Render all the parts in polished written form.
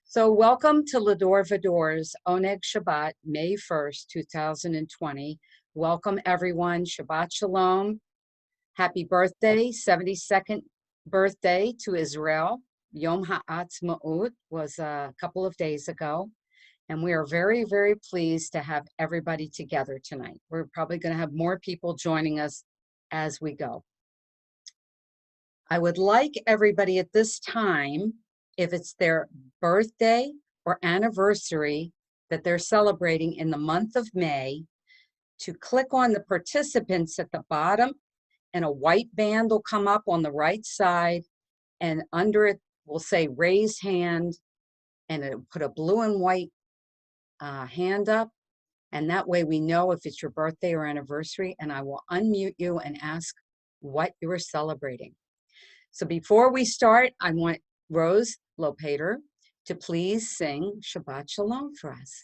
So welcome to L'Dor Va-Dor's ONEG SHABBAT, May 1st, 2020. Welcome everyone. Shabbat Shalom. Happy birthday, 72nd birthday to Israel. Yom Ha'atzmaut was a couple of days ago. And we are very, very pleased to have everybody together tonight. We're probably going to have more people joining us as we go. I would like everybody at this time, if it's their birthday or anniversary that they're celebrating in the month of May, to click on the participants at the bottom, and a white band will come up on the right side, and under it will say raise hand, and it'll put a blue and white hand up, and that way we know if it's your birthday or anniversary, and I will unmute you and ask what you are celebrating. So before we start, I want Rose Lopater to please sing Shabbat Shalom for us.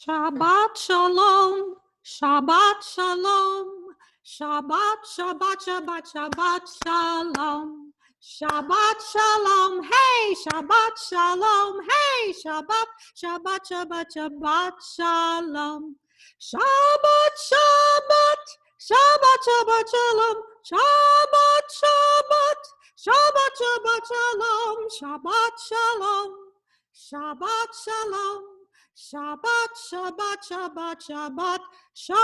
Shabbat Shalom, Shabbat Shalom, Shabbat, Shabbat, Shabbat, Shabbat Shalom, Shabbat Shalom, hey, Shabbat Shalom, hey, Shabbat, Shabbat, Shabbat, Shabbat Shalom, Shabbat, Shabbat, Shabbat, Shabbat Shalom, Shabbat, Shabbat, Shabbat, Shabbat Shalom, Shabbat Shalom, Shabbat Shalom. Shabbat, Shabbat, Shabbat, Shabbat, Shalom.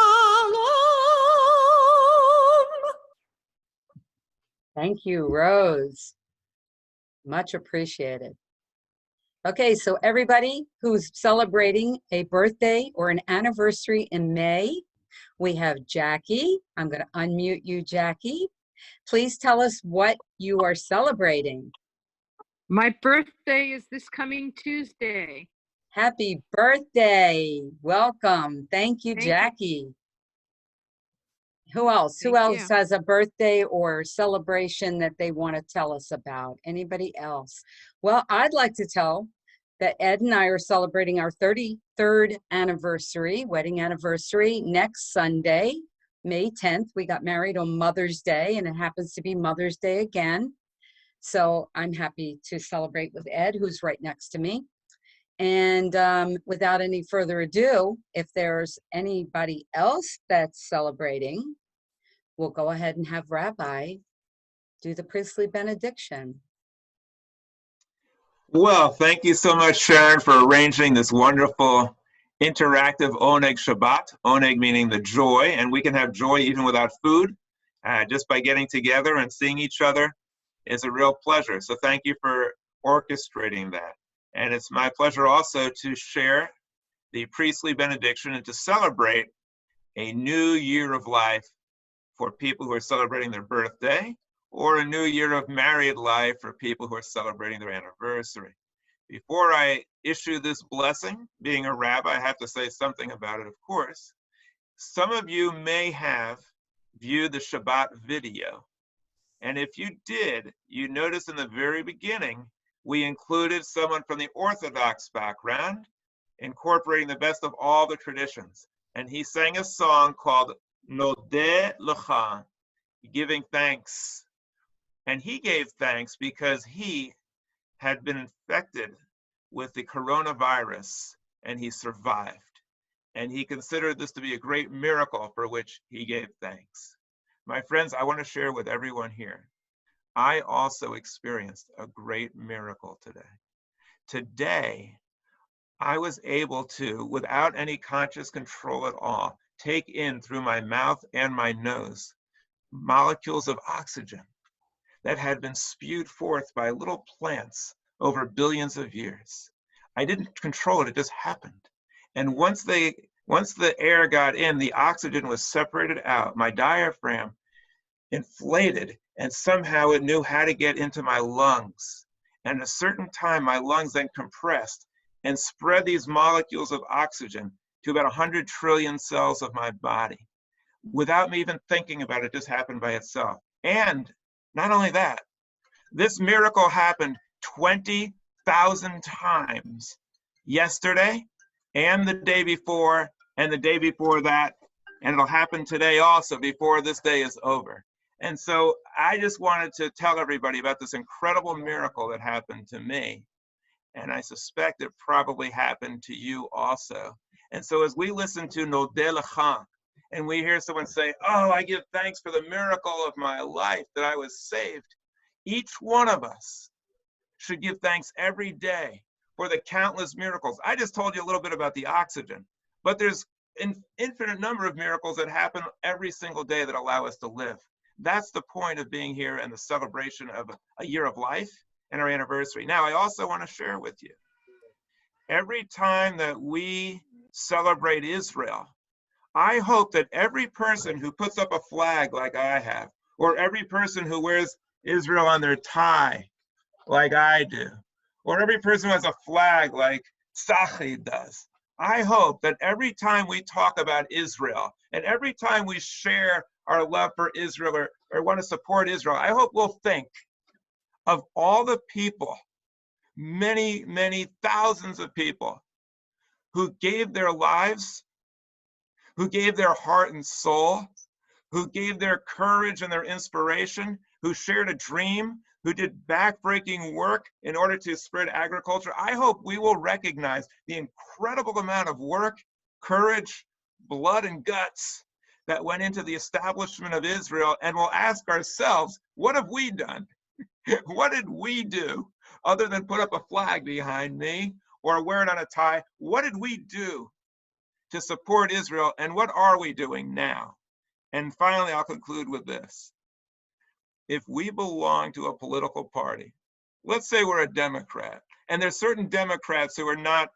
Thank you, Rose. Much appreciated. Okay, so everybody who's celebrating a birthday or an anniversary in May, we have Jackie. I'm going to unmute you, Jackie. Please tell us what you are celebrating. My birthday is this coming Tuesday. Happy birthday. Welcome. Thank you, Jackie. Who else? Who else has a birthday or celebration that they want to tell us about? Anybody else? Well, I'd like to tell that Ed and I are celebrating our 33rd anniversary, wedding anniversary, next Sunday, May 10th. We got married on Mother's Day, and it happens to be Mother's Day again. So I'm happy to celebrate with Ed, who's right next to me. And without any further ado, if there's anybody else that's celebrating, we'll go ahead and have Rabbi do the priestly benediction. Well, thank you so much, Sharon, for arranging this wonderful interactive ONEG Shabbat, ONEG meaning the joy, and we can have joy even without food, just by getting together and seeing each other is a real pleasure. So thank you for orchestrating that. And it's my pleasure also to share the priestly benediction and to celebrate a new year of life for people who are celebrating their birthday, or a new year of married life for people who are celebrating their anniversary. Before I issue this blessing, being a rabbi, I have to say something about it, of course. Some of you may have viewed the Shabbat video. And if you did, you notice in the very beginning, we included someone from the Orthodox background, incorporating the best of all the traditions. And he sang a song called Nodeh Lecha, giving thanks. And he gave thanks because he had been infected with the coronavirus and he survived. And he considered this to be a great miracle for which he gave thanks. My friends, I want to share with everyone here, I also experienced a great miracle today. Today, I was able to, without any conscious control at all, take in through my mouth and my nose molecules of oxygen that had been spewed forth by little plants over billions of years. I didn't control it, it just happened. And once the air got in, the oxygen was separated out. My diaphragm inflated, and somehow it knew how to get into my lungs. And at a certain time, my lungs then compressed and spread these molecules of oxygen to about 100 trillion cells of my body. Without me even thinking about it, it just happened by itself. And not only that, this miracle happened 20,000 times yesterday and the day before and the day before that. And it'll happen today also before this day is over. And so I just wanted to tell everybody about this incredible miracle that happened to me. And I suspect it probably happened to you also. And so as we listen to Nodeh Lecha, and we hear someone say, oh, I give thanks for the miracle of my life that I was saved, each one of us should give thanks every day for the countless miracles. I just told you a little bit about the oxygen, but there's an infinite number of miracles that happen every single day that allow us to live. That's the point of being here and the celebration of a year of life and our anniversary. Now, I also want to share with you, every time that we celebrate Israel, I hope that every person who puts up a flag like I have, or every person who wears Israel on their tie like I do, or every person who has a flag like Tzachi does, I hope that every time we talk about Israel and every time we share our love for Israel or want to support Israel, I hope we'll think of all the people, many, many thousands of people who gave their lives, who gave their heart and soul, who gave their courage and their inspiration, who shared a dream, who did backbreaking work in order to spread agriculture. I hope we will recognize the incredible amount of work, courage, blood, and guts that went into the establishment of Israel, and we'll ask ourselves, what have we done? What did we do other than put up a flag behind me or wear it on a tie? What did we do to support Israel, and what are we doing now? And finally, I'll conclude with this. If we belong to a political party, let's say we're a Democrat, and there's certain Democrats who are not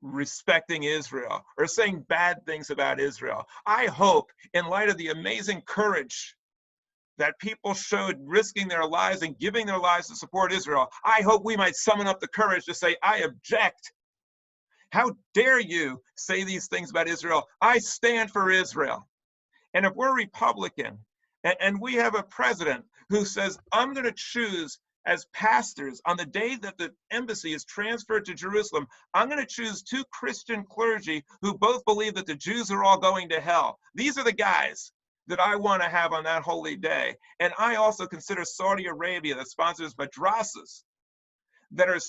respecting Israel or saying bad things about Israel, I hope, in light of the amazing courage that people showed risking their lives and giving their lives to support Israel, I hope we might summon up the courage to say, I object. How dare you say these things about Israel? I stand for Israel. And if we're Republican and we have a president who says, I'm going to choose as pastors on the day that the embassy is transferred to Jerusalem, I'm going to choose 2 Christian clergy who both believe that the Jews are all going to hell. These are the guys that I want to have on that holy day. And I also consider Saudi Arabia, that sponsors madrasas that are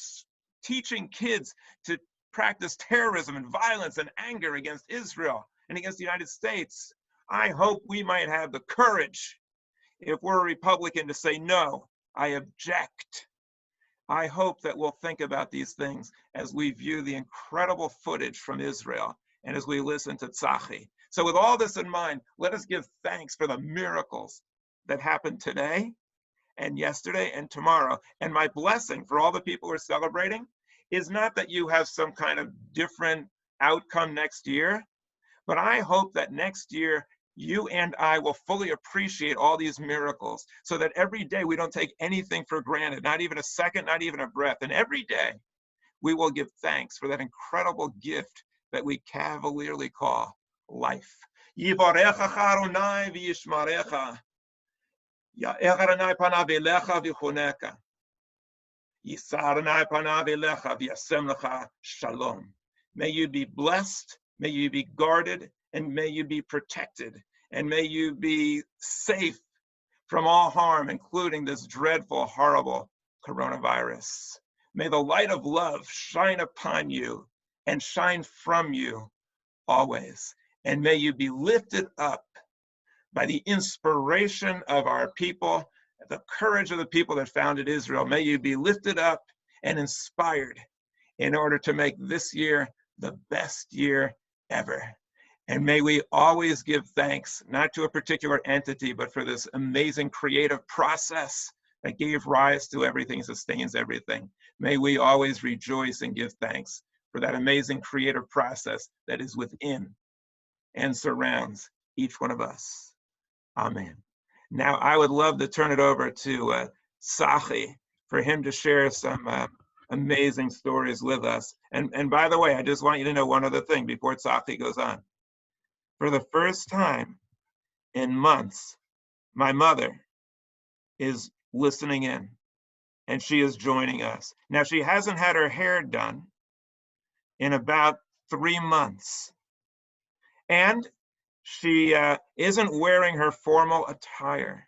teaching kids to practice terrorism and violence and anger against Israel and against the United States. I hope we might have the courage, if we're a Republican, to say, no, I object. I hope that we'll think about these things as we view the incredible footage from Israel and as we listen to Tzachi. So with all this in mind, let us give thanks for the miracles that happened today and yesterday and tomorrow. And my blessing for all the people who are celebrating is not that you have some kind of different outcome next year, but I hope that next year you and I will fully appreciate all these miracles so that every day we don't take anything for granted, not even a second, not even a breath. And every day we will give thanks for that incredible gift that we cavalierly call life. Yivarecha Adonai v'yishmarecha. Ya'er Adonai panav elecha v'choneka. Yisar Adonai panav elecha v'yasem lecha shalom. May you be blessed, may you be guarded, and may you be protected, and may you be safe from all harm, including this dreadful, horrible coronavirus. May the light of love shine upon you and shine from you always. And may you be lifted up by the inspiration of our people, the courage of the people that founded Israel. May you be lifted up and inspired in order to make this year the best year ever. And may we always give thanks, not to a particular entity, but for this amazing creative process that gave rise to everything, sustains everything. May we always rejoice and give thanks for that amazing creative process that is within and surrounds each one of us. Amen. Now, I would love to turn it over to Tzachi for him to share some amazing stories with us. And by the way, I just want you to know one other thing before Tzachi goes on. For the first time in months, my mother is listening in and she is joining us. Now, she hasn't had her hair done in about 3 months. And she isn't wearing her formal attire.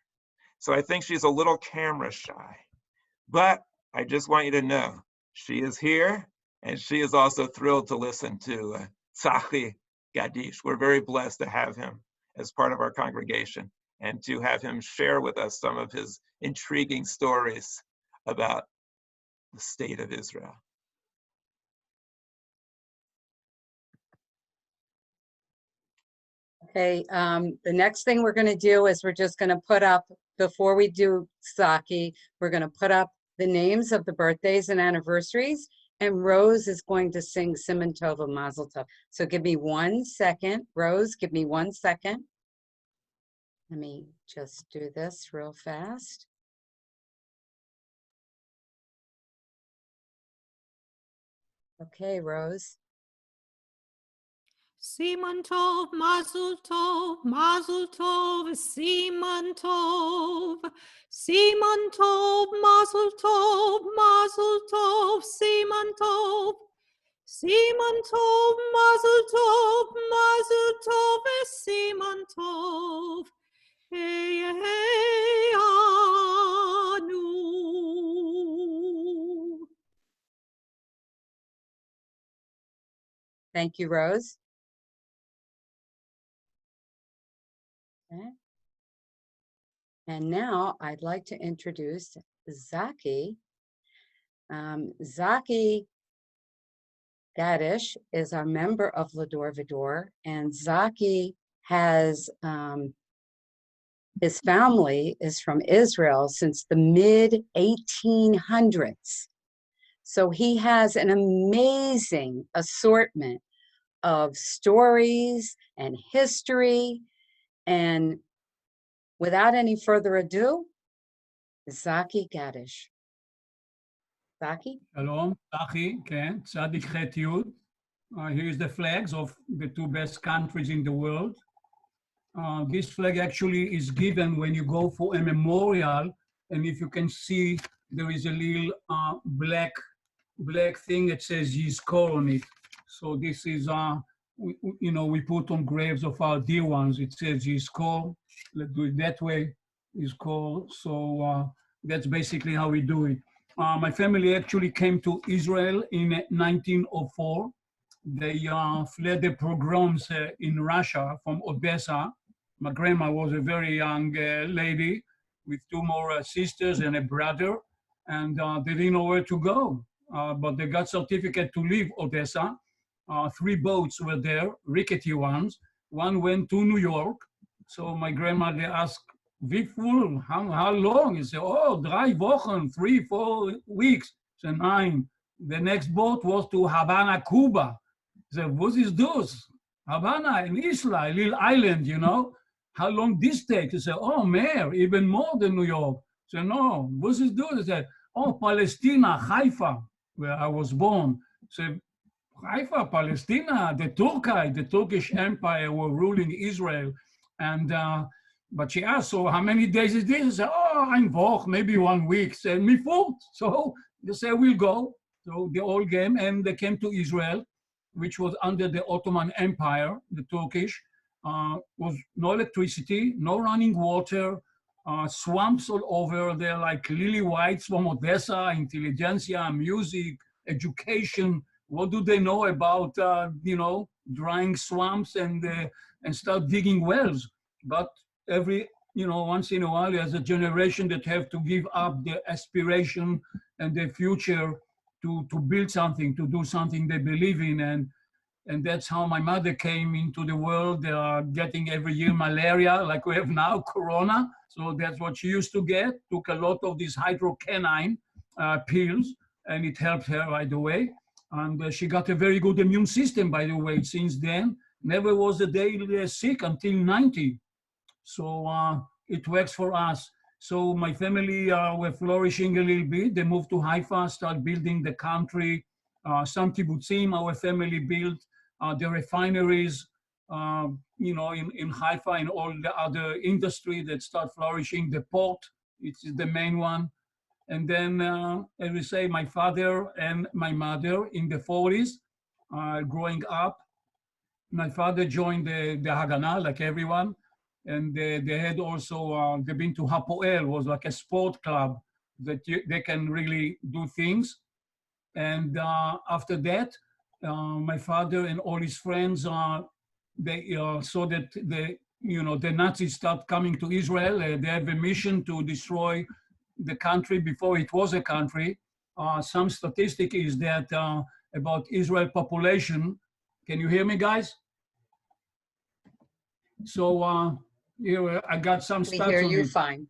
So I think she's a little camera shy. But I just want you to know, she is here, and she is also thrilled to listen to Tzachi Gadish. We're very blessed to have him as part of our congregation and to have him share with us some of his intriguing stories about the state of Israel. Okay, the next thing we're going to do is we're just going to put up, before we do Saki, we're going to put up the names of the birthdays and anniversaries, and Rose is going to sing Siman Tov and Mazel Tov. So give me 1 second. Rose, give me 1 second. Let me just do this real fast. Okay, Rose. Siman Tov, Mazel Tov, Mazel Tov, Siman Tov. Siman Tov, Mazel Tov, Mazel Tov, Siman Tov. Siman Tov, Mazel Tov, Mazel Tov, Siman Tov. Hey, hey, Anu. Thank you, Rose. Okay. And now I'd like to introduce Zaki. Zaki Gadish is a member of L'Dor Va-Dor, and Zaki has, his family is from Israel since the mid-1800s. So he has an amazing assortment of stories and history. And without any further ado, Zaki Gadish. Zaki? Shalom, Tzachi, כן, צדיק ח' י'. Here's the flags of the two best countries in the world. This flag actually is given when you go for a memorial, and if you can see, there is a little black thing that says Yizkor on it. So this is, we put on graves of our dear ones. It says Yizkor. Let's do it that way, Yizkor. So that's basically how we do it. My family actually came to Israel in 1904. They fled the pogroms in Russia from Odessa. My grandma was a very young lady with two more sisters and a brother, and they didn't know where to go. But they got certificate to leave Odessa. 3 boats were there, rickety ones. One went to New York. So my grandmother asked, "Wie full? How long?" He said, "Oh, 3 Wochen, 3-4 weeks." He said, 9. The next boat was to Havana, Cuba. He said, "What is this? Havana in Isla, a little island, you know. How long this takes?" He said, "Oh, Mayor, even more than New York." He said, "No, what is this?" He said, "Oh, Palestina, Haifa, where I was born." He said, "Haifa, Palestina, the Turkish Empire were ruling Israel." And but she asked, "So how many days is this?" He said, "Oh, ein Woche, maybe 1 week." Said, "Me food." So they said, "We'll go." So they all came, and they came to Israel, which was under the Ottoman Empire, the Turkish. Was no electricity, no running water, swamps all over there, like lily whites from Odessa, intelligentsia, music, education. What do they know about, drying swamps and start digging wells? But every, once in a while, there's a generation that have to give up their aspiration and their future to build something, to do something they believe in. And that's how my mother came into the world, getting every year malaria, like we have now, corona. So that's what she used to get, took a lot of these hydroquinone pills, and it helped her right away. And she got a very good immune system, by the way, since then. Never was a day sick until 90. So it works for us. So my family were flourishing a little bit. They moved to Haifa, start building the country. Some kibbutzim, our family built the refineries, in Haifa and all the other industry that start flourishing. The port, which is the main one. And then, as we say, my father and my mother in the 40s, growing up. My father joined the Haganah, like everyone. And they had also, they've been to Hapoel, was like a sport club that they can really do things. And after that, my father and all his friends, they saw that the Nazis start coming to Israel. They have a mission to destroy the country before it was a country. Some statistic is that about Israel population. Can you hear me, guys? So here I got some We stats hear on you it. fine.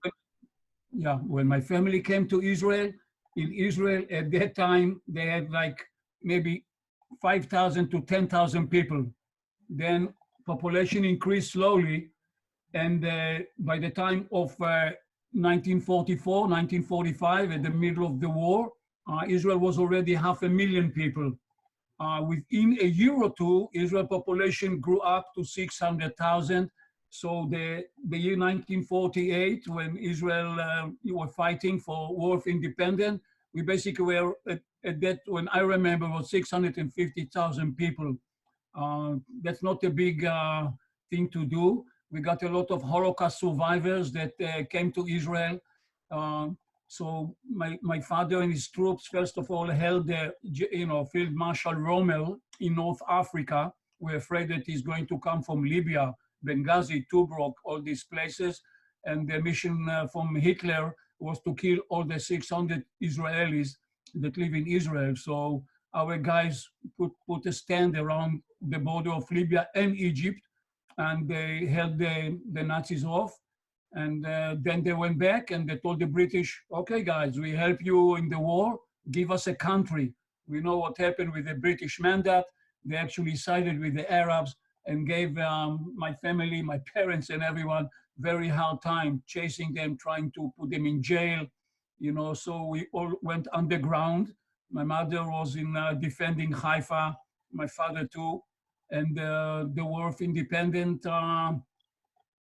Yeah, when my family came to Israel, in Israel at that time, they had like maybe 5,000 to 10,000 people. Then population increased slowly. And by the time of 1944, 1945, at the middle of the war, Israel was already 500,000 people. Within a year or two, Israel population grew up to 600,000. So the year 1948, when Israel were fighting for war of independence, we basically were at that, when I remember, was 650,000 people. That's not a big thing to do. We got a lot of Holocaust survivors that came to Israel. So my father and his troops, first of all, held the, Field Marshal Rommel in North Africa. We're afraid that he's going to come from Libya, Benghazi, Tobruk, all these places. And the mission from Hitler was to kill all the 600 Israelis that live in Israel. So our guys put a stand around the border of Libya and Egypt, and they held the Nazis off. And then they went back and they told the British, okay, guys, we help you in the war, give us a country. We know what happened with the British mandate. They actually sided with the Arabs and gave my family, my parents and everyone very hard time, chasing them, trying to put them in jail. So we all went underground. My mother was in defending Haifa, my father too. And the War of Independence,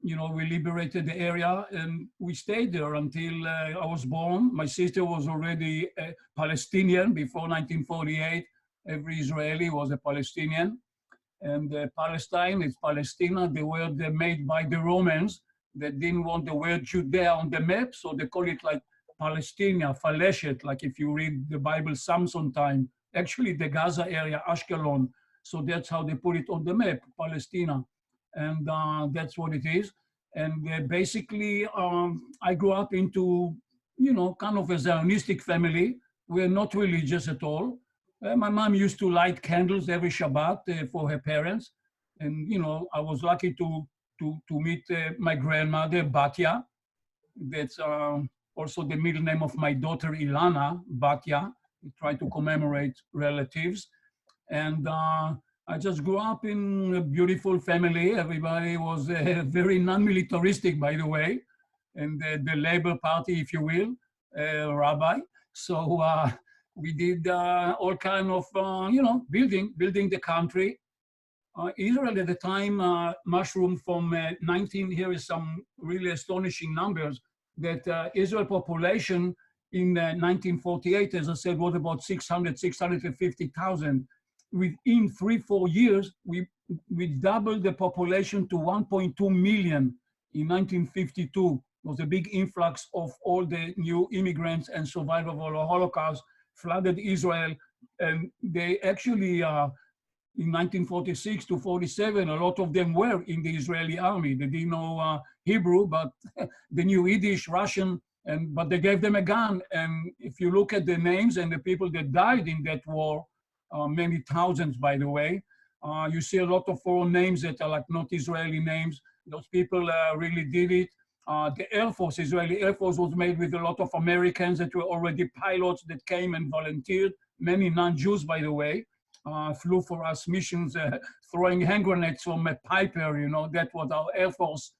we liberated the area and we stayed there until I was born. My sister was already a Palestinian before 1948. Every Israeli was a Palestinian. And Palestine is Palestina, the word made by the Romans that didn't want the word Judea on the map, so they call it like Palestina, Faleshet, like if you read the Bible Samson time, actually the Gaza area, Ashkelon. So that's how they put it on the map, Palestina. And that's what it is. And basically, I grew up into, kind of a Zionistic family. We're not religious at all. My mom used to light candles every Shabbat for her parents. And, I was lucky to meet my grandmother, Batya. That's also the middle name of my daughter, Ilana, Batya. We try to commemorate relatives. And I just grew up in a beautiful family. Everybody was very non-militaristic, by the way, and the Labour Party, if you will, rabbi. So we did all kind of, building the country. Israel at the time mushroomed from 19, here is some really astonishing numbers, that Israel population in 1948, as I said, was about 650,000. Within 3-4 years, we doubled the population to 1.2 million in 1952. It was a big influx of all the new immigrants and survivors of the Holocaust flooded Israel. And they actually, in 1946 to 47, a lot of them were in the Israeli army. They didn't know Hebrew, but they knew Yiddish, Russian, but they gave them a gun. And if you look at the names and the people that died in that war, many thousands, by the way. You see a lot of foreign names that are like not Israeli names. Those people really did it. The Air Force, Israeli Air Force, was made with a lot of Americans that were already pilots that came and volunteered. Many non-Jews, by the way, flew for us missions, throwing hand grenades from a Piper, that was our Air Force,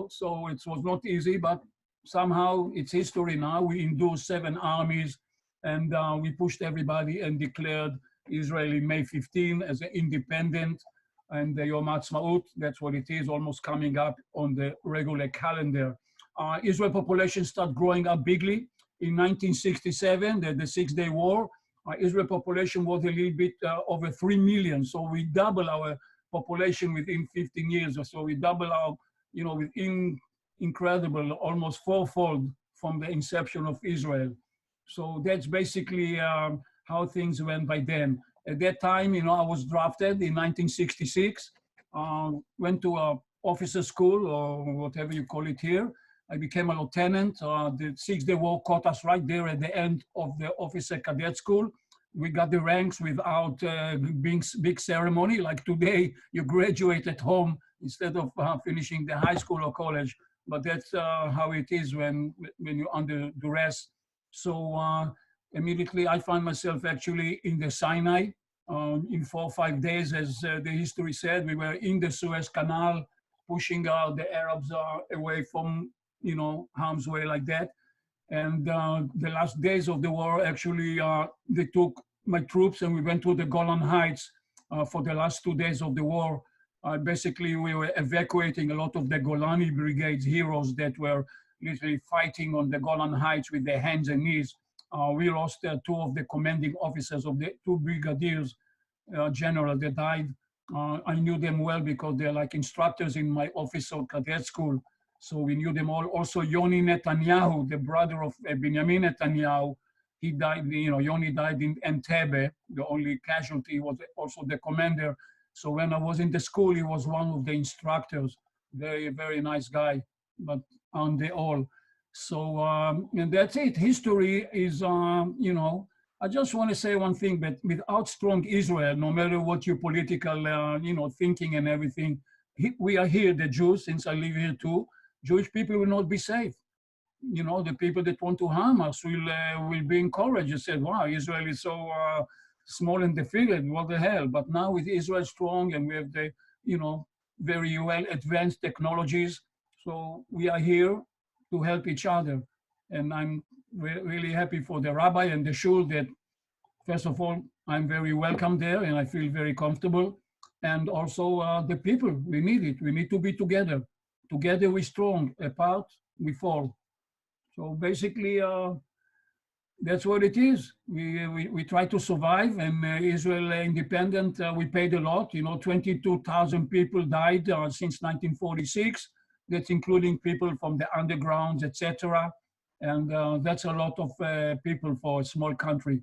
so it was not easy, but somehow it's history now. We endured 7 armies, and we pushed everybody and declared Israel in May 15 as an independent, and the Yom Ha'atzmaut, that's what it is, almost coming up on the regular calendar. Israel population started growing up bigly. In 1967, the Six-Day War, Israel population was a little bit over 3 million. So we double our population within 15 years or so. We double our with incredible, almost fourfold from the inception of Israel. So that's basically how things went by then. At that time, I was drafted in 1966, went to a officer school or whatever you call it here. I became a lieutenant. The Six-Day War caught us right there at the end of the officer cadet school. We got the ranks without big ceremony. Like today, you graduate at home instead of finishing the high school or college. But that's how it is when you're under duress. So immediately I find myself actually in the Sinai in 4 or 5 days, as the history said. We were in the Suez Canal, pushing the Arabs away from, harm's way like that. And the last days of the war, actually, they took my troops and we went to the Golan Heights for the last 2 days of the war. Basically, we were evacuating a lot of the Golani Brigade's heroes that were literally fighting on the Golan Heights with their hands and knees. We lost 2 of the commanding officers of the 2 brigadiers general that died. I knew them well because they're like instructors in my officer cadet school. So we knew them all. Also, Yoni Netanyahu, the brother of Benjamin Netanyahu, he died, Yoni died in Entebbe. The only casualty was also the commander. So when I was in the school, he was one of the instructors. Very, very nice guy, but aren't they all? So, and that's it. History is, I just want to say one thing, that without strong Israel, no matter what your political, thinking and everything, we are here, the Jews, since I live here too, Jewish people will not be safe. The people that want to harm us will be encouraged and said, wow, Israel is so small and defeated, what the hell? But now with Israel strong and we have the, very well advanced technologies, so we are here to help each other. And I'm really happy for the rabbi and the shul that, first of all, I'm very welcome there and I feel very comfortable. And also the people, we need it. We need to be together. Together we're strong, apart we fall. So basically, that's what it is. We try to survive, and Israel independent, we paid a lot. 22,000 people died since 1946. That's including people from the undergrounds, etc. And that's a lot of people for a small country.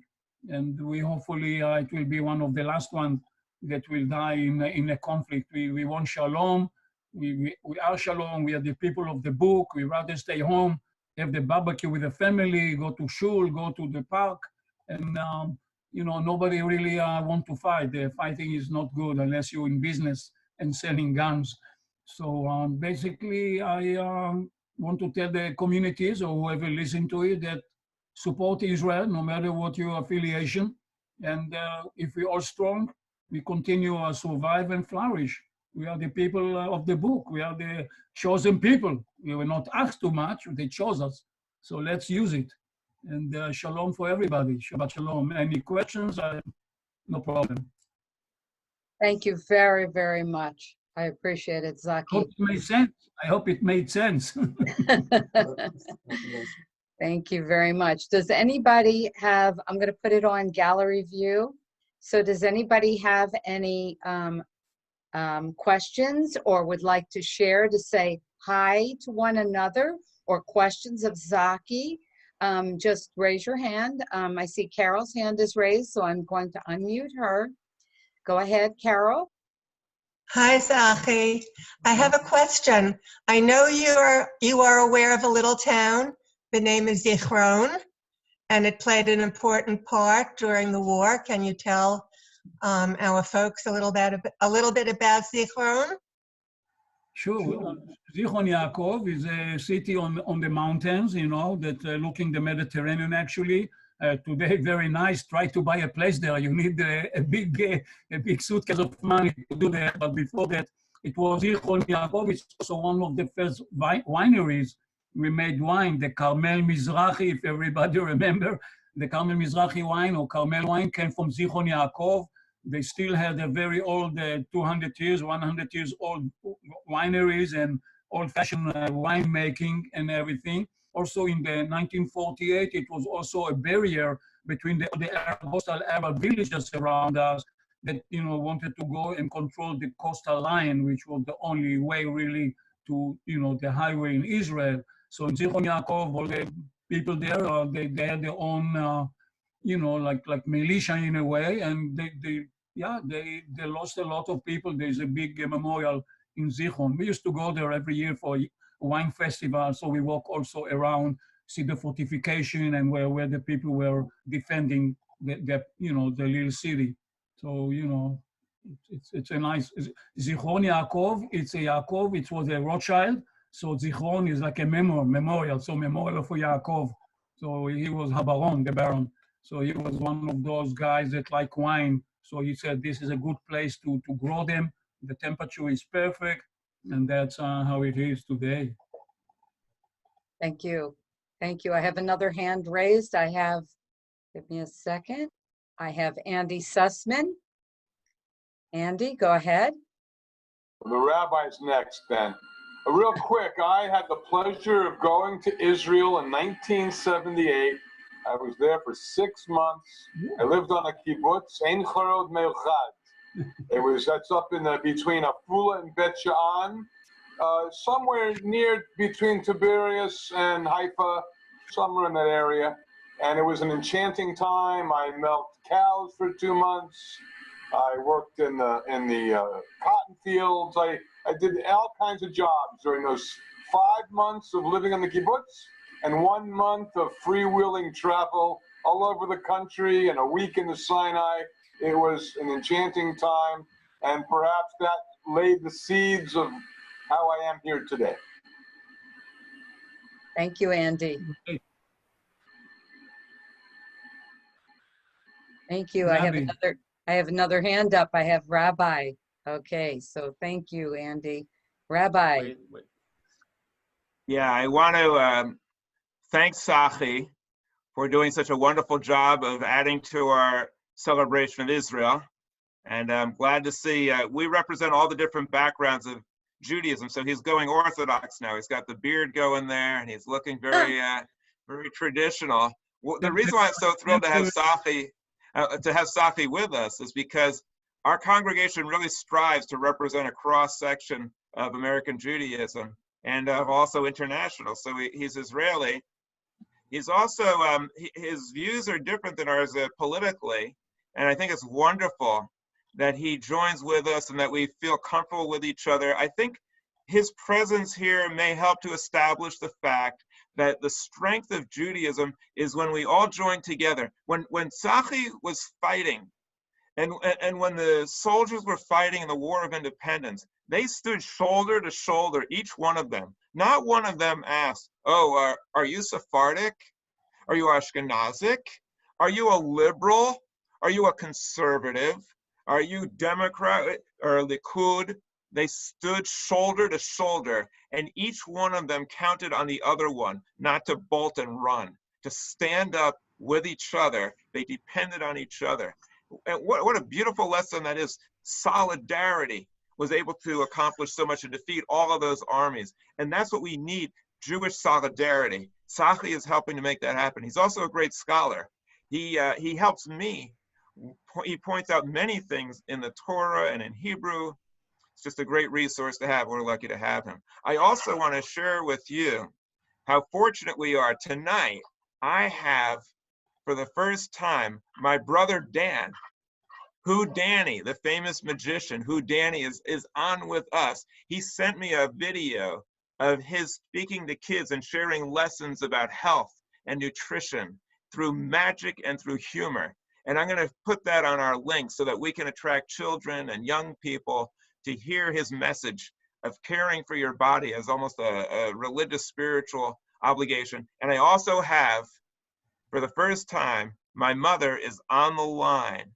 And we hopefully, it will be one of the last ones that will die in a conflict. We want shalom. We are shalom. We are the people of the book. We rather stay home, have the barbecue with the family, go to shul, go to the park. And, nobody really want to fight. The fighting is not good unless you're in business and selling guns. So basically, I want to tell the communities or whoever listen to it that support Israel, no matter what your affiliation. And if we're all strong, we continue to survive and flourish. We are the people of the book. We are the chosen people. We were not asked too much. They chose us. So let's use it. And shalom for everybody. Shabbat shalom. Any questions? No problem. Thank you very, very much. I appreciate it, I Zaki. hope it made sense. I hope it made sense. Thank you very much. Does anybody have, I'm going to put it on gallery view. So does anybody have any questions or would like to share, to say hi to one another, or questions of Zaki? Just raise your hand. I see Carol's hand is raised, so I'm going to unmute her. Go ahead, Carol. Hi, Zaki. I have a question. I know you are aware of a little town. The name is Zichron, and it played an important part during the war. Can you tell our folks a little bit about Zichron? Sure. Zichron Yaakov is a city on the mountains, that looking the Mediterranean actually. Today, very nice. Try to buy a place there. You need a big suitcase of money to do that. But before that, it was Zichron Yaakov. It's also one of the first wineries. We made wine, the Carmel Mizrahi, if everybody remember. The Carmel Mizrahi wine or Carmel wine came from Zichron Yaakov. They still had a very old 200 years, 100 years old wineries and old-fashioned winemaking and everything. Also in the 1948, it was also a barrier between the coastal Arab villages around us that wanted to go and control the coastal line, which was the only way really to the highway in Israel. So in Zichron Yaakov, all the people there, they had their own, like militia in a way, and they lost a lot of people. There's a big memorial in Zichron. We used to go there every year for a wine festival, so we walk also around, see the fortification and where the people were defending the little city. So it's a nice Zichron Yaakov. It's a Yaakov. It was a Rothschild. So Zichron is like a memorial. So memorial for Yaakov. So he was Habaron, the Baron. So he was one of those guys that like wine. So he said this is a good place to grow them. The temperature is perfect, and that's how it is today. Thank you. Thank you. I have another hand raised. Give me a second. I have Andy Sussman. Andy, go ahead. The rabbi's next then. Real quick, I had the pleasure of going to Israel in 1978. I was there for 6 months. I lived on a kibbutz, Ein Chorod Meilchad. That's up in between Afula and Bet Sha'an, somewhere near between Tiberias and Haifa, somewhere in that area. And it was an enchanting time. I milked cows for 2 months. I worked in the cotton fields. I did all kinds of jobs during those 5 months of living in the kibbutz and 1 month of freewheeling travel all over the country and a week in the Sinai. It was an enchanting time, and perhaps that laid the seeds of how I am here today. Thank you, Andy. Thank you. I have another hand up. I have Rabbi. Okay, so thank you, Andy. Rabbi. Wait. Yeah, I want to thank Sachi for doing such a wonderful job of adding to our celebration of Israel. And I'm glad to see we represent all the different backgrounds of Judaism. So he's going Orthodox now. He's got the beard going there, and he's looking very, very traditional. Well, the reason why I'm so thrilled to have Sachi with us is because our congregation really strives to represent a cross section of American Judaism and also international. So he's Israeli. He's also his views are different than ours politically, and I think it's wonderful that he joins with us and that we feel comfortable with each other. I think his presence here may help to establish the fact that the strength of Judaism is when we all join together. When Sachi was fighting, and when the soldiers were fighting in the War of Independence, they stood shoulder to shoulder, each one of them. Not one of them asked, "Oh, are you Sephardic? Are you Ashkenazic? Are you a liberal? Are you a conservative? Are you Democrat or Likud?" They stood shoulder to shoulder, and each one of them counted on the other one not to bolt and run, to stand up with each other. They depended on each other. And what a beautiful lesson that is. Solidarity was able to accomplish so much and defeat all of those armies. And that's what we need, Jewish solidarity. Sachi is helping to make that happen. He's also a great scholar. He helps me. He points out many things in the Torah and in Hebrew. It's just a great resource to have. We're lucky to have him. I also want to share with you how fortunate we are. Tonight, I have, for the first time, my brother Dan, Danny, the famous magician, Danny is on with us. He sent me a video of his speaking to kids and sharing lessons about health and nutrition through magic and through humor. And I'm going to put that on our link so that we can attract children and young people to hear his message of caring for your body as almost a religious, spiritual obligation. And I also have, for the first time, my mother is on the line.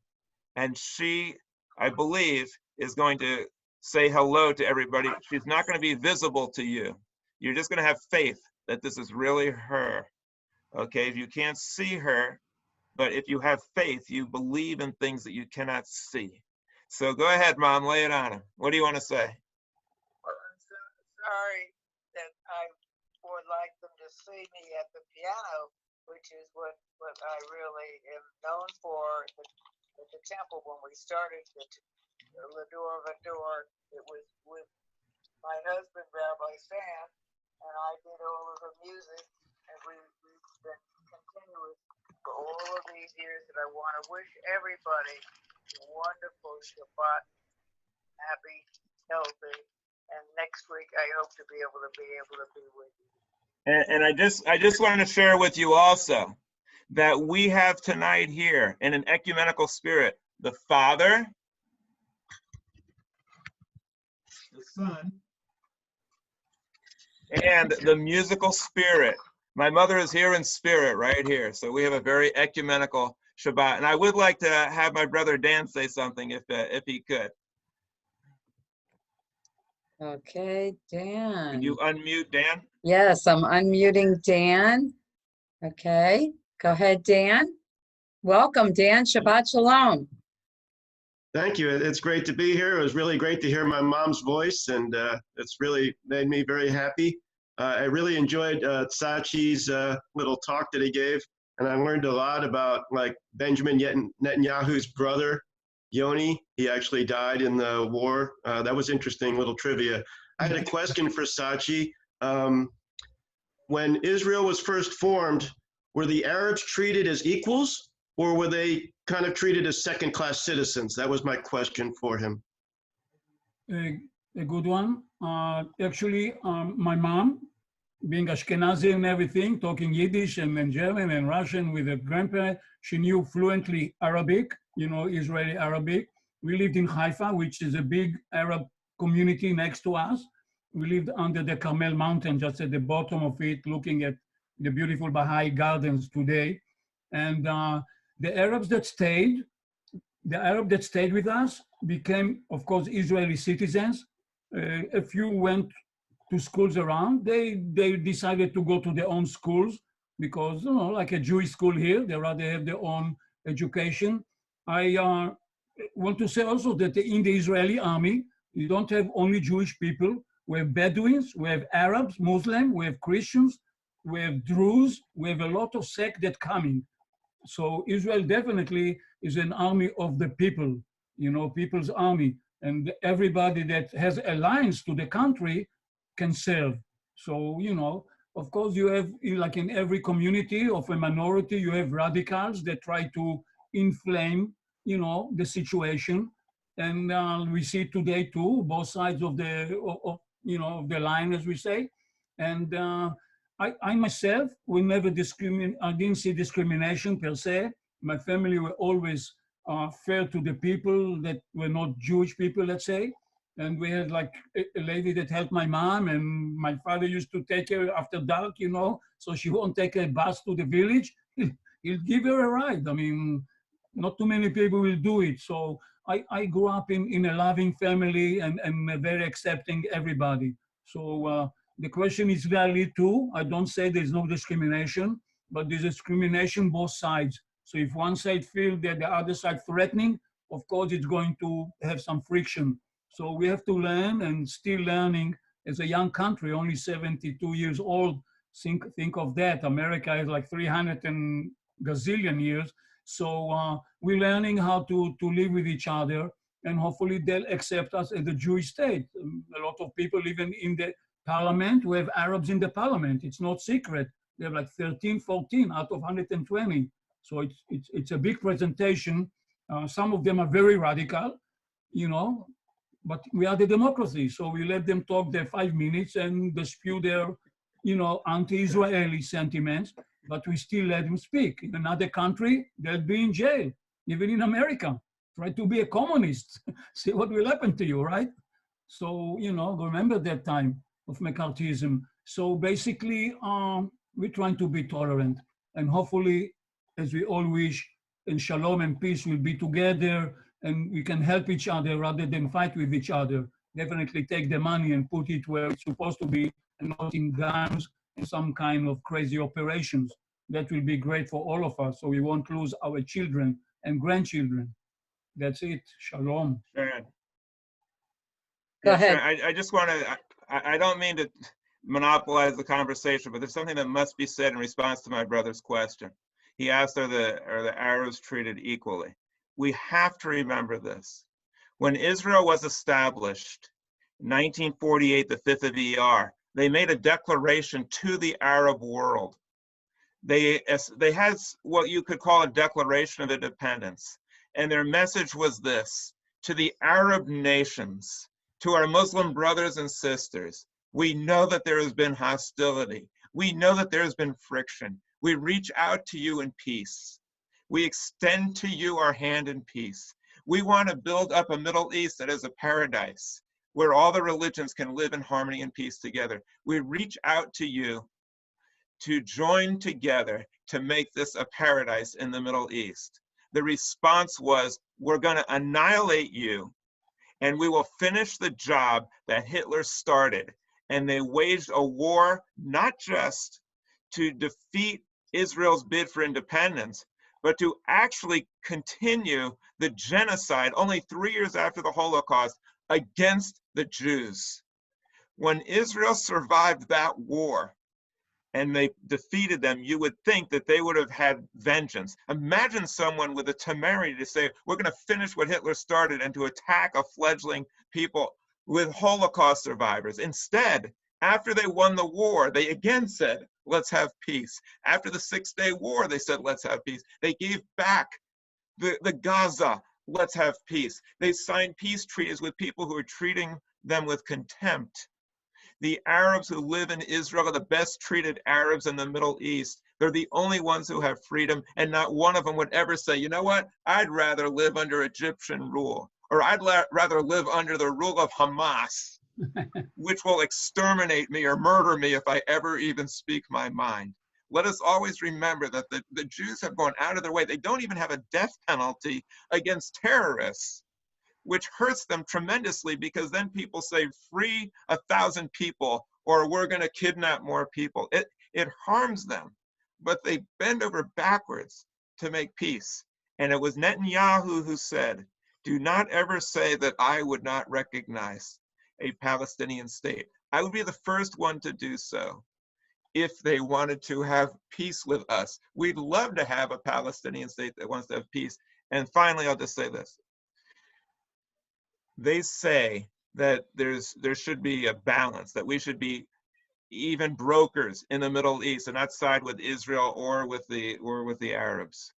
And she, I believe, is going to say hello to everybody. She's not going to be visible to you. You're just going to have faith that this is really her. Okay, if you can't see her, but if you have faith, you believe in things that you cannot see. So go ahead, Mom, lay it on him. What do you want to say? Well, I'm so sorry that I would like them to see me at the piano, which is what I really am known for. At the temple, when we started the L'Dor Va-Dor, it was with my husband, Rabbi Sam, and I did all of the music, and we've been continuous for all of these years. And I want to wish everybody a wonderful Shabbat, happy, healthy, and next week I hope to be able to be with you. And I just want to share with you also that we have tonight here in an ecumenical spirit, the Father, the Son, and the musical spirit. My mother is here in spirit right here. So we have a very ecumenical Shabbat. And I would like to have my brother Dan say something if he could. Okay, Dan. Can you unmute, Dan? Yes, I'm unmuting Dan. Okay, go ahead, Dan. Welcome, Dan. Shabbat Shalom. Thank you. It's great to be here. It was really great to hear my mom's voice, and it's really made me very happy. I really enjoyed Sachi's little talk that he gave, and I learned a lot about like Benjamin Netanyahu's brother, Yoni. He actually died in the war. That was interesting little trivia. I had a question for Sachi. When Israel was first formed, were the Arabs treated as equals, or were they kind of treated as second-class citizens? That was my question for him. A good one. Actually, my mom, being Ashkenazi and everything, talking Yiddish and German and Russian with a grandparent, she knew fluently Arabic, you know, Israeli Arabic. We lived in Haifa, which is a big Arab community next to us. We lived under the Carmel Mountain, just at the bottom of it, looking at the beautiful Baha'i gardens today. And the Arab that stayed with us became, of course, Israeli citizens. A few went to schools around. They decided to go to their own schools because, you know, like a Jewish school here, they rather have their own education. I want to say also that in the Israeli army, you don't have only Jewish people. We have Bedouins, we have Arabs, Muslims, we have Christians, we have Druze, we have a lot of sects that coming. So Israel definitely is an army of the people, you know, people's army. And everybody that has alliance to the country can serve. So, you know, of course you have, like in every community of a minority, you have radicals that try to inflame, you know, the situation. And we see today too, both sides of the, you know, of the line, as we say. And I myself will never discriminate. I didn't see discrimination per se. My family were always fair to the people that were not Jewish people, let's say. And we had like a lady that helped my mom, and my father used to take her after dark, you know, so she won't take a bus to the village. He'll give her a ride. I mean, not too many people will do it. So I grew up in a loving family and very accepting everybody. So the question is valid too. I don't say there's no discrimination, but there's discrimination both sides. So if one side feels that the other side threatening, of course it's going to have some friction. So we have to learn, and still learning as a young country, only 72 years old. Think of that. America is like 300 and gazillion years. So we're learning how to live with each other, and hopefully they'll accept us as a Jewish state. A lot of people, even in the parliament, we have Arabs in the parliament. It's not secret. They have like 13, 14 out of 120. So it's a big presentation. Some of them are very radical, you know, but we are the democracy. So we let them talk their 5 minutes and they spew their, you know, anti-Israeli sentiments, but we still let them speak. In another country, they'll be in jail, even in America. Try to be a communist. See what will happen to you, right? So, you know, remember that time of McCarthyism. So basically, we're trying to be tolerant, and hopefully, as we all wish, and shalom and peace will be together, and we can help each other rather than fight with each other. Definitely take the money and put it where it's supposed to be, and not in guns and some kind of crazy operations. That will be great for all of us, so we won't lose our children and grandchildren. That's it. Shalom. Sharon. Go ahead. Sharon, I just want to, I don't mean to monopolize the conversation, but there's something that must be said in response to my brother's question. He asked, are the Arabs treated equally? We have to remember this. When Israel was established 1948, the 5th of ER. They made a declaration to the Arab world. They had what you could call a declaration of independence. And their message was this: to the Arab nations, to our Muslim brothers and sisters, we know that there has been hostility. We know that there has been friction. We reach out to you in peace. We extend to you our hand in peace. We want to build up a Middle East that is a paradise where all the religions can live in harmony and peace together. We reach out to you to join together to make this a paradise in the Middle East. The response was, we're going to annihilate you and we will finish the job that Hitler started. And they waged a war not just to defeat Israel's bid for independence, but to actually continue the genocide only 3 years after the Holocaust against the Jews. When Israel survived that war and they defeated them, you would think that they would have had vengeance. Imagine someone with the temerity to say, we're going to finish what Hitler started and to attack a fledgling people with Holocaust survivors. Instead, after they won the war, they again said, let's have peace. After the 6-Day War, they said, let's have peace. They gave back the Gaza, let's have peace. They signed peace treaties with people who are treating them with contempt. The Arabs who live in Israel are the best treated Arabs in the Middle East. They're the only ones who have freedom, and not one of them would ever say, you know what, I'd rather live under Egyptian rule, or I'd rather live under the rule of Hamas, which will exterminate me or murder me if I ever even speak my mind. Let us always remember that the Jews have gone out of their way. They don't even have a death penalty against terrorists, which hurts them tremendously, because then people say, free 1,000 people, or we're going to kidnap more people. It harms them, but they bend over backwards to make peace. And it was Netanyahu who said, do not ever say that I would not recognize a Palestinian state. I would be the first one to do so if they wanted to have peace with us. We'd love to have a Palestinian state that wants to have peace. And finally, I'll just say this. They say that there should be a balance, that we should be even brokers in the Middle East and not side with Israel or with the Arabs.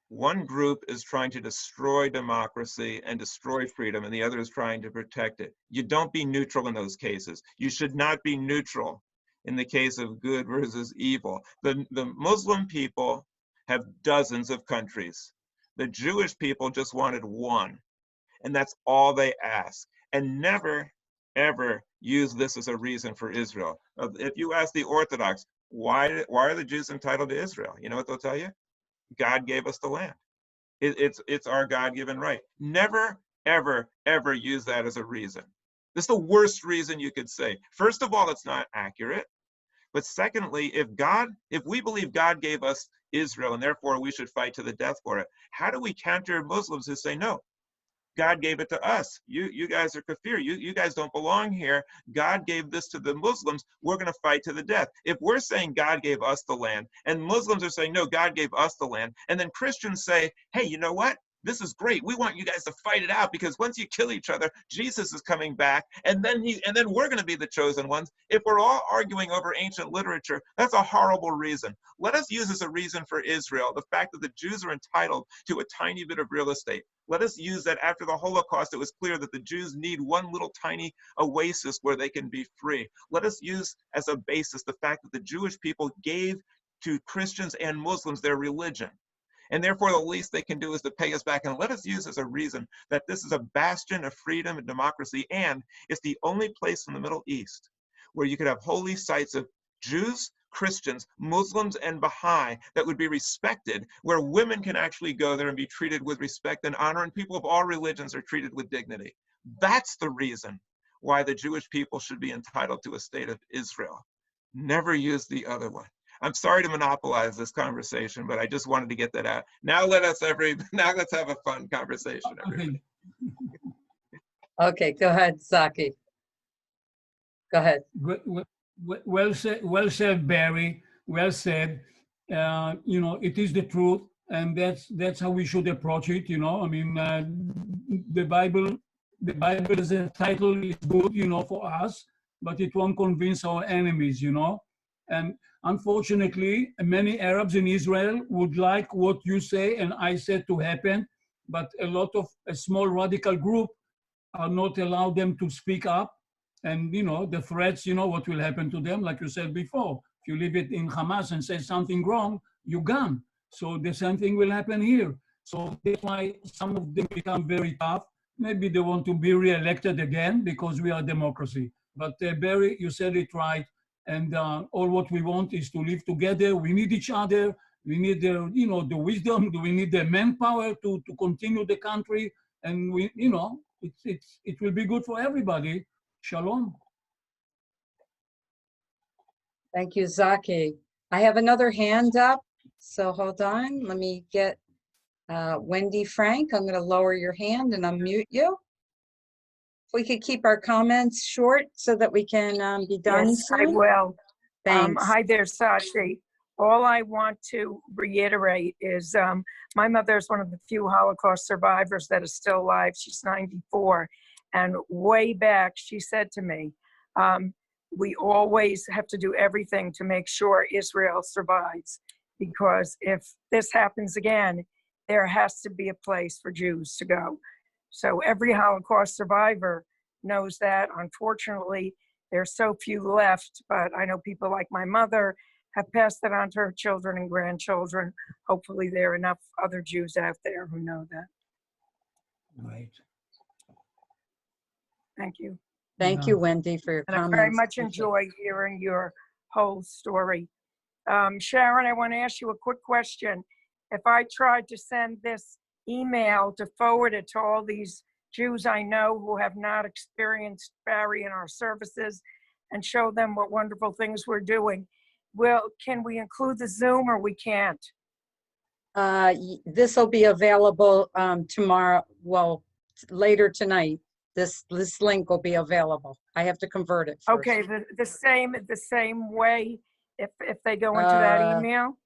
One group is trying to destroy democracy and destroy freedom, and the other is trying to protect it. You don't be neutral in those cases. You should not be neutral in the case of good versus evil. The Muslim people have dozens of countries. The Jewish people just wanted one, and that's all they ask. And never, ever use this as a reason for Israel. If you ask the Orthodox, why are the Jews entitled to Israel? You know what they'll tell you? God gave us the land. It's our God-given right. Never, ever, ever use that as a reason. This is the worst reason you could say. First of all, it's not accurate. But secondly, if we believe God gave us Israel and therefore we should fight to the death for it, how do we counter Muslims who say, no, God gave it to us. You guys are kafir. You guys don't belong here. God gave this to the Muslims. We're going to fight to the death. If we're saying God gave us the land, and Muslims are saying, no, God gave us the land, and then Christians say, hey, you know what? This is great. We want you guys to fight it out, because once you kill each other, Jesus is coming back, and then we're going to be the chosen ones. If we're all arguing over ancient literature, that's a horrible reason. Let us use as a reason for Israel the fact that the Jews are entitled to a tiny bit of real estate. Let us use that after the Holocaust, it was clear that the Jews need one little tiny oasis where they can be free. Let us use as a basis the fact that the Jewish people gave to Christians and Muslims their religion. And therefore, the least they can do is to pay us back. And let us use as a reason that this is a bastion of freedom and democracy. And it's the only place in the Middle East where you could have holy sites of Jews, Christians, Muslims, and Baha'i that would be respected, where women can actually go there and be treated with respect and honor, and people of all religions are treated with dignity. That's the reason why the Jewish people should be entitled to a state of Israel. Never use the other one. I'm sorry to monopolize this conversation, but I just wanted to get that out. Now let's have a fun conversation, everybody. Okay, go ahead, Saki. Go ahead. Well said, Barry. Well said. It is the truth, and that's how we should approach it. I mean, the Bible the Bible as a title is good, for us, but it won't convince our enemies, And unfortunately, many Arabs in Israel would like what you say and I said to happen, but a small radical group are not allowed them to speak up. And, the threats, what will happen to them, like you said before. If you leave it in Hamas and say something wrong, you're gone. So the same thing will happen here. So that's why some of them become very tough. Maybe they want to be re-elected again because we are a democracy. But Barry, you said it right. And all what we want is to live together. We need each other. We need the, the wisdom. We need the manpower to continue the country. And it will be good for everybody. Shalom. Thank you, Zaki. I have another hand up. So hold on. Let me get Wendy Frank. I'm going to lower your hand and unmute you. If we could keep our comments short so that we can be done Yes, I soon. will. Thanks. Hi there, Sashi. All I want to reiterate is my mother is one of the few Holocaust survivors that is still alive. She's 94. And way back, she said to me, we always have to do everything to make sure Israel survives. Because if this happens again, there has to be a place for Jews to go. So every Holocaust survivor knows that. Unfortunately, there's so few left, but I know people like my mother have passed it on to her children and grandchildren. Hopefully there are enough other Jews out there who know that. Right. Thank you. Thank you, Wendy, for your And I comments. very much enjoy hearing your whole story. Sharon, I want to ask you a quick question. If I tried to send this email to forward it to all these Jews I know who have not experienced Barry in our services and show them what wonderful things we're doing, can we include the Zoom or we can't? This will be available tomorrow, well, later tonight. This link will be available. I have to convert it first. Okay, the same way if they go into that email?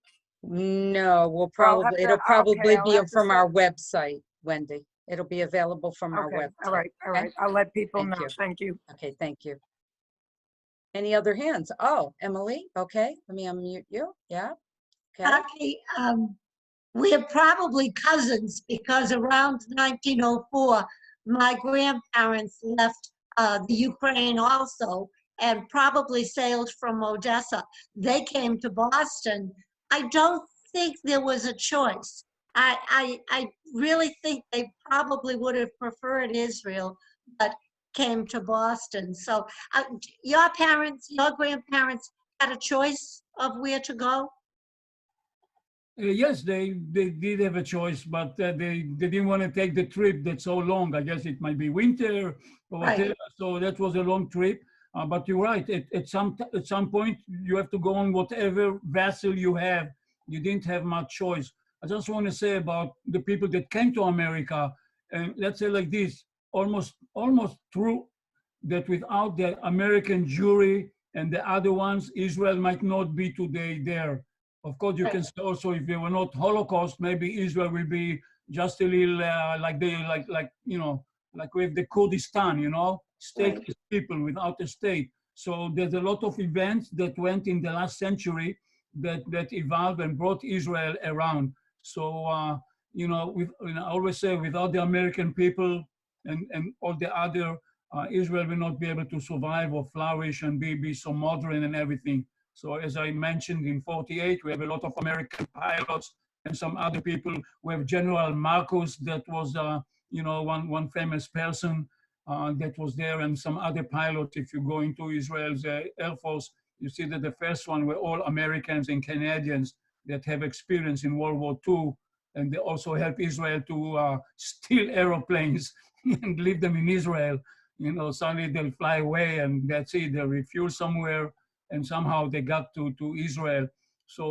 No, to- it'll probably okay, I'll be have to from our send- website, Wendy. It'll be available from our Okay, website. all right. Okay? I'll let people Thank know. you. Thank you. Okay, thank you. Any other hands? Oh, Emily, okay, let me unmute you. Yeah, okay. Okay, we're probably cousins because around 1904, my grandparents left the Ukraine also and probably sailed from Odessa. They came to Boston. I don't think there was a choice. I really think they probably would have preferred Israel, but came to Boston. So your parents, your grandparents had a choice of where to go? Yes, they did have a choice, but they didn't want to take the trip that's so long. I guess it might be winter or whatever. Right. So that was a long trip. But you're right. At some point, you have to go on whatever vessel you have. You didn't have much choice. I just want to say about the people that came to America, and let's say like this, almost true that without the American jury and the other ones, Israel might not be today there. Of course, you can say also if there were not Holocaust, maybe Israel will be just a little like with the Kurdistan, stateless people without a state. So there's a lot of events that went in the last century that evolved and brought Israel around. So I always say without the American people and all the other, Israel will not be able to survive or flourish and be so modern and everything. So as I mentioned in 48, we have a lot of American pilots and some other people. We have General Marcos that was, one famous person that was there, and some other pilots. If you go into Israel's Air Force, you see that the first one were all Americans and Canadians that have experience in World War II. And they also help Israel to steal airplanes and leave them in Israel. Suddenly they'll fly away and that's it. They'll refuel somewhere. And somehow they got to Israel. So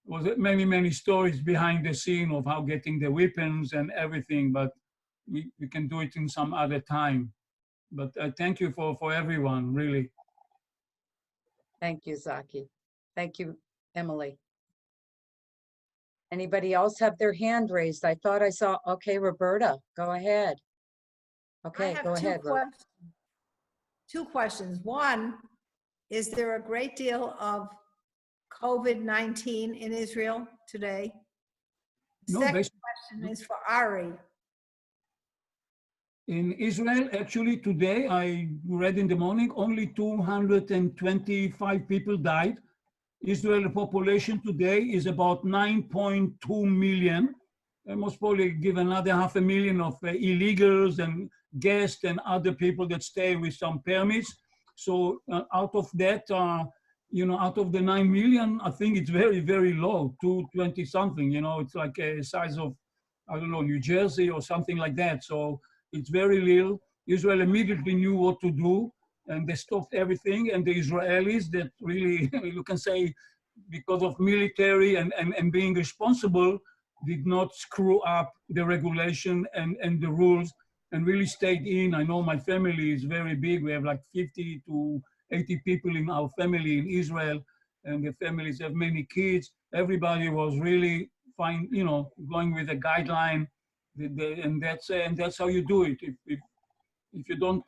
was many stories behind the scene of how getting the weapons and everything, but we can do it in some other time. But thank you for everyone, really. Thank you, Zaki. Thank you, Emily. Anybody else have their hand raised? I thought I saw, okay, Roberta, go ahead. Okay, have go ahead, Rose. two questions. One, is there a great deal of COVID-19 in Israel today? No, Second question is for Ari. in Israel, actually today, I read in the morning, only 225 people died. Israel population today is about 9.2 million. And most probably give another 500,000 of illegals and guests and other people that stay with some permits. So out of that, out of the 9 million, I think it's very, very low, 220 something, it's like a size of, I don't know, New Jersey or something like that. So it's very little. Israel immediately knew what to do, and they stopped everything. And the Israelis that really, you can say, because of military and being responsible, did not screw up the regulation and the rules and really stayed in. I know my family is very big. We have like 50 to 80 people in our family in Israel, and the families have many kids. Everybody was really fine, going with a guideline, and that's how you do it. If you don't,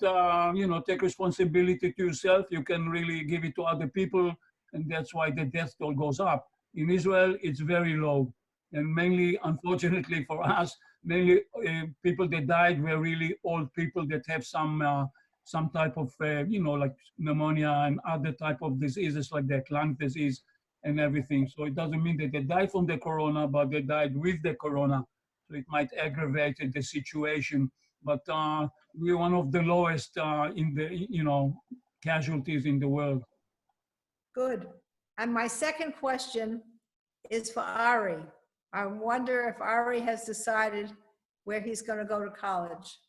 take responsibility to yourself, you can really give it to other people, and that's why the death toll goes up. In Israel, it's very low, and mainly, unfortunately for us, mainly people that died were really old people that have some type of, like pneumonia and other type of diseases like that, lung disease and everything. So it doesn't mean that they died from the corona, but they died with the corona. So it might aggravate the situation. But we're one of the lowest in the, casualties in the world. Good. And my second question is for Ari. I wonder if Ari has decided where he's going to go to college.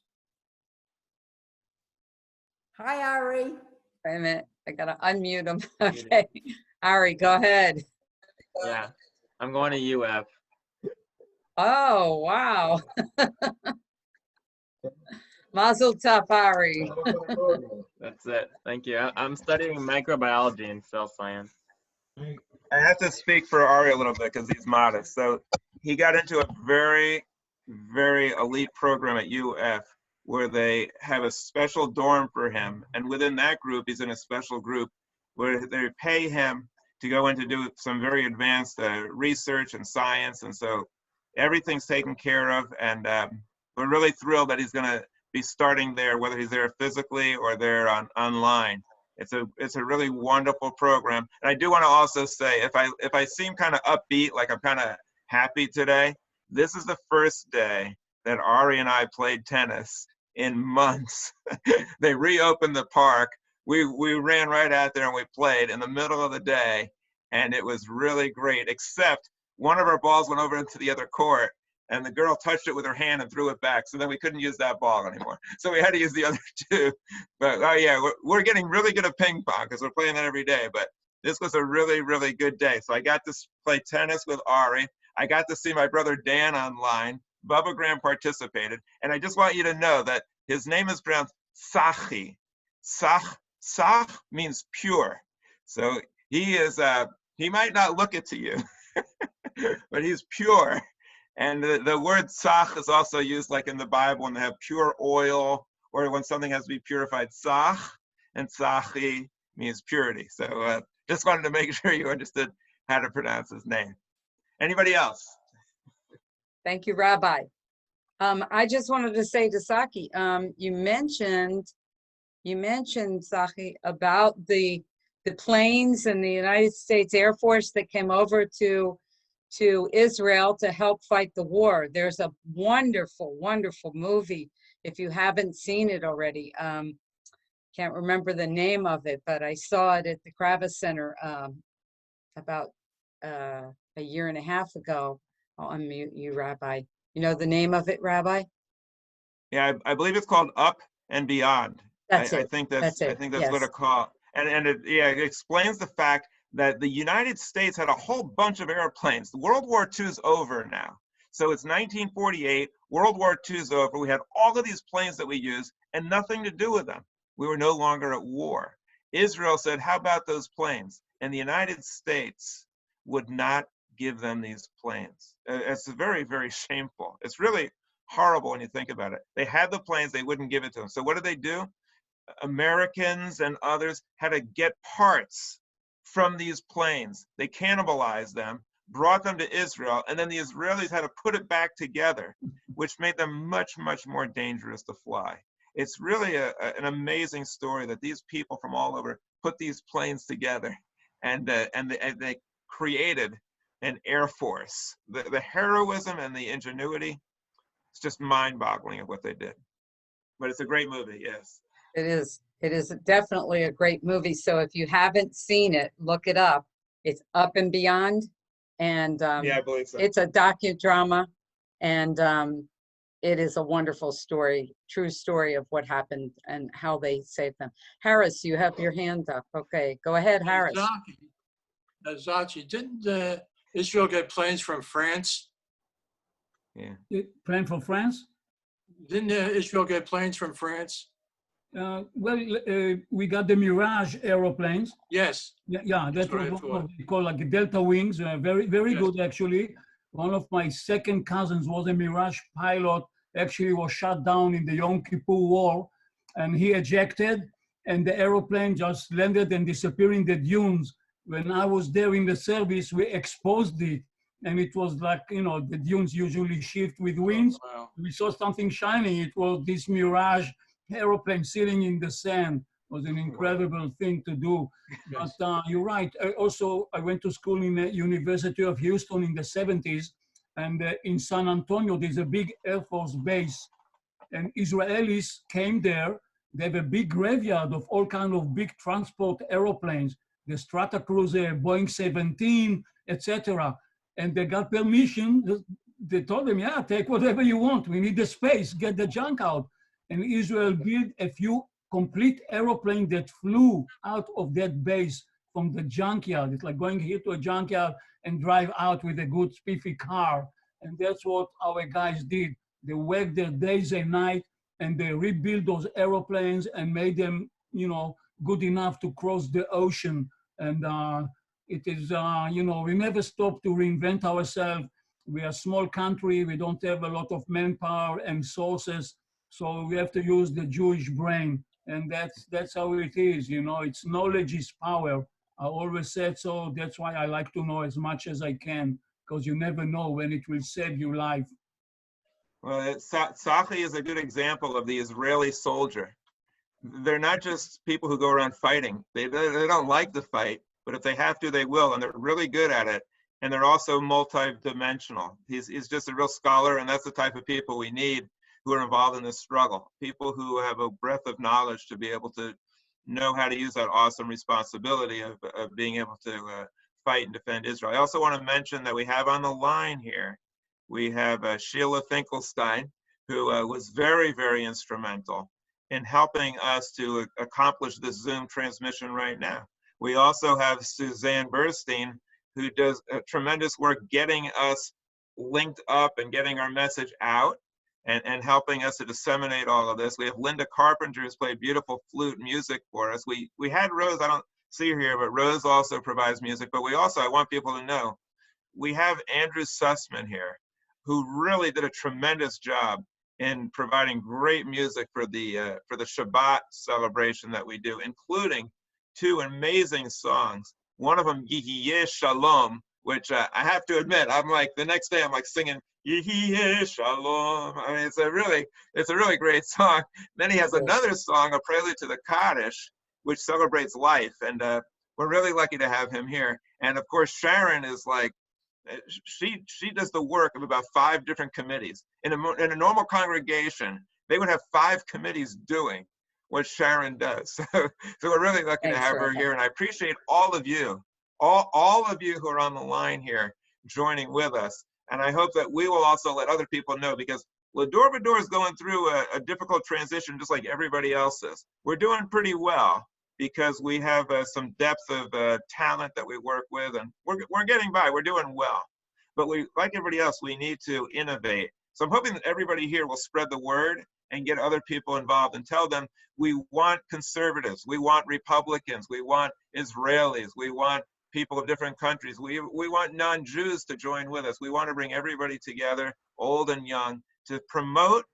Hi, Ari. Wait a minute, I gotta unmute him. Okay, Ari, go ahead. Yeah, I'm going to UF. Oh, wow. Mazel tov, Ari. That's it. Thank you. I'm studying microbiology and cell science. I have to speak for Ari a little bit because he's modest. So he got into a very, very elite program at UF where they have a special dorm for him. And within that group, he's in a special group where they pay him to go in to do some very advanced research and science. And so everything's taken care of. And we're really thrilled that he's going to be starting there, whether he's there physically or there online. It's a really wonderful program. And I do want to also say, if I seem kind of upbeat, like I'm kind of happy today, this is the first day that Ari and I played tennis in months. They reopened the park. We ran right out there and we played in the middle of the day, and it was really great, except one of our balls went over into the other court, and the girl touched it with her hand and threw it back. So then we couldn't use that ball anymore. So we had to use the other two. But oh yeah, we're getting really good at ping pong because we're playing that every day. But this was a really, really good day. So I got to play tennis with Ari. I got to see my brother Dan online. Bubba Graham participated. And I just want you to know that his name is pronounced Sachi. Sach means pure. So he might not look it to you, but he's pure. And the word sach is also used like in the Bible when they have pure oil or when something has to be purified. Sach and sachi means purity. So just wanted to make sure you understood how to pronounce his name. Anybody else? Thank you, Rabbi. I just wanted to say to Saki, you mentioned Saki about the planes and the United States Air Force that came over to Israel to help fight the war. There's a wonderful, wonderful movie. If you haven't seen it already, can't remember the name of it, but I saw it at the Kravis Center about a year and a half ago. I'll unmute you, Rabbi. You know the name of it, Rabbi? Yeah, I believe it's called Up and Beyond. That's it. I think that's it. I think that's Yes. what it called. And it explains the fact that the United States had a whole bunch of airplanes. World War II is over now. So it's 1948, World War II is over. We had all of these planes that we use and nothing to do with them. We were no longer at war. Israel said, how about those planes? And the United States would not give them these planes. It's very, very shameful. It's really horrible when you think about it. They had the planes, they wouldn't give it to them. So what did they do? Americans and others had to get parts from these planes. They cannibalized them, brought them to Israel, and then the Israelis had to put it back together, which made them much, much more dangerous to fly. It's really an amazing story that these people from all over put these planes together, and they created an air force. The heroism and the ingenuity, it's just mind-boggling of what they did. But it's a great movie, yes. It is. It is definitely a great movie. So if you haven't seen it, look it up. It's Up and Beyond, and Yeah, I believe so. it's a docudrama, and it is a wonderful story, true story of what happened and how they saved them. Harris, you have your hand up. Okay, go ahead, Harris. Zachi, didn't Israel get planes from France? Yeah. Plane from France? Didn't Israel get planes from France? We got the Mirage aeroplanes. Yes. Yeah, That's that what I was thought. called like Delta Wings. Very Yes. good, actually. One of my second cousins was a Mirage pilot. Actually, was shot down in the Yom Kippur War, and he ejected, and the aeroplane just landed and disappeared in the dunes. When I was there in the service, we exposed it, and it was like, you know, the dunes usually shift with winds. Oh, wow. We saw something shining. It was this Mirage aeroplane sitting in the sand. It was an incredible thing to do. Yes. But you're right. I went to school in the University of Houston in the 70s, and in San Antonio, there's a big Air Force base, and Israelis came there. They have a big graveyard of all kinds of big transport aeroplanes, the Stratocruiser, Boeing 17, etc. And they got permission. They told them, yeah, take whatever you want. We need the space, get the junk out. And Israel built a few complete aeroplanes that flew out of that base from the junkyard. It's like going here to a junkyard and drive out with a good spiffy car. And that's what our guys did. They worked their days and night, and they rebuilt those aeroplanes and made them, you know, good enough to cross the ocean. And it is, you know, we never stop to reinvent ourselves. We are a small country. We don't have a lot of manpower and sources. So we have to use the Jewish brain. And that's how it is, you know, it's knowledge is power. I always said so. That's why I like to know as much as I can, because you never know when it will save your life. Well, Tzachi is a good example of the Israeli soldier. They're not just people who go around fighting. They don't like to fight, but if they have to, they will, and they're really good at it. And they're also multi-dimensional. He's just a real scholar, and that's the type of people we need who are involved in this struggle. People who have a breadth of knowledge to be able to know how to use that awesome responsibility of being able to fight and defend Israel. I also want to mention that we have on the line here, we have Sheila Finkelstein, who was very, very instrumental in helping us to accomplish this Zoom transmission right now. We also have Suzanne Burstein, who does tremendous work getting us linked up and getting our message out and helping us to disseminate all of this. We have Linda Carpenter, who's played beautiful flute music for us. We had Rose, I don't see her here, but Rose also provides music. But we also, I want people to know, we have Andrew Sussman here, who really did a tremendous job in providing great music for the Shabbat celebration that we do, including two amazing songs. One of them, Yihiyeh Shalom, which I have to admit, I'm like, the next day I'm like singing Yihiyeh Shalom. I mean, it's a really great song. Then he has another song, a prelude to the Kaddish, which celebrates life. And we're really lucky to have him here. And of course, Sharon is like, she does the work of about 5 different committees. In a normal congregation, they would have 5 committees doing what Sharon does. So we're really lucky to have her here. And I appreciate all of you, all of you who are on the line here joining with us. And I hope that we will also let other people know, because L'Dor Va-Dor is going through a difficult transition just like everybody else is. We're doing pretty well because we have some depth of talent that we work with, and we're getting by, we're doing well. But we, like everybody else, we need to innovate. So I'm hoping that everybody here will spread the word and get other people involved and tell them we want conservatives, we want Republicans, we want Israelis, we want people of different countries, we want non-Jews to join with us. We want to bring everybody together, old and young, to promote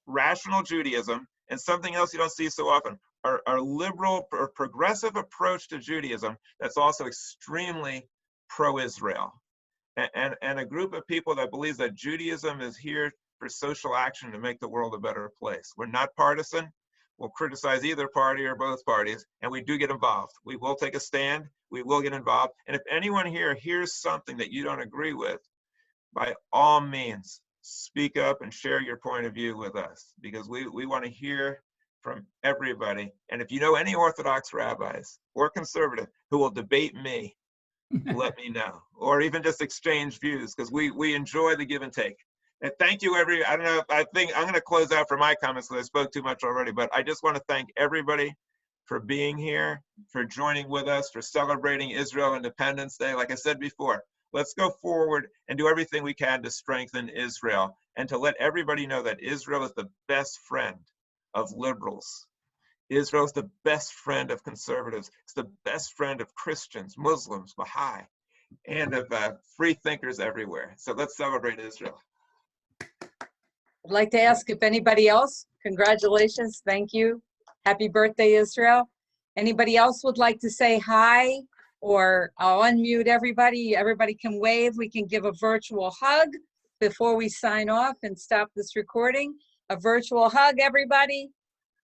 rational Judaism and something else you don't see so often, our liberal or progressive approach to Judaism that's also extremely pro-Israel. And a group of people that believes that Judaism is here for social action to make the world a better place. We're not partisan. We'll criticize either party or both parties, and we do get involved. We will take a stand. We will get involved. And if anyone here hears something that you don't agree with, by all means, speak up and share your point of view with us, because we want to hear from everybody. And if you know any Orthodox rabbis or conservative who will debate me, let me know, or even just exchange views, because we enjoy the give and take. And thank you, I don't know, I think I'm going to close out for my comments because I spoke too much already, but I just want to thank everybody for being here, for joining with us, for celebrating Israel Independence Day. Like I said before, let's go forward and do everything we can to strengthen Israel and to let everybody know that Israel is the best friend of liberals. Israel is the best friend of conservatives. It's the best friend of Christians, Muslims, Baha'i, and of free thinkers everywhere. So let's celebrate Israel. I'd like to ask if anybody else, congratulations, thank you. Happy birthday, Israel. Anybody else would like to say hi, or I'll unmute everybody. Everybody can wave. We can give a virtual hug before we sign off and stop this recording. A virtual hug, everybody.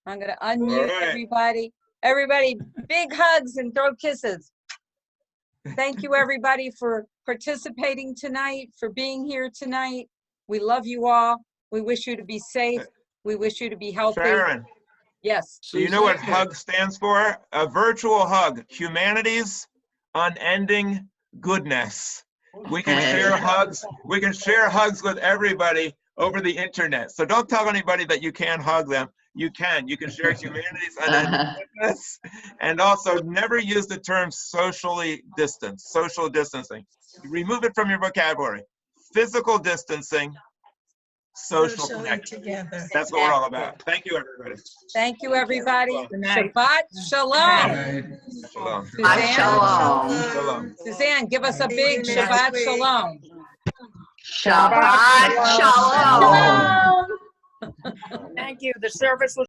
I'm going to unmute everybody. Everybody, big hugs and throw kisses. Thank you, everybody, for participating tonight, for being here tonight. We love you all. We wish you to be safe. We wish you to be healthy. Sharon. Yes. Do you know what HUG stands for? A virtual hug. Humanity's unending goodness. We can share hugs. We can share hugs with everybody over the internet. So don't tell anybody that you can't hug them. You can. You can share humanity's unending goodness. And also never use the term socially distance, social distancing. Remove it from your vocabulary. Physical distancing, social connection. That's what we're all about. Thank you, everybody. Thank you, everybody. Shabbat shalom. Shalom. Suzanne, Suzanne, give us a big Shabbat shalom. Shabbat shalom. Thank you. The service was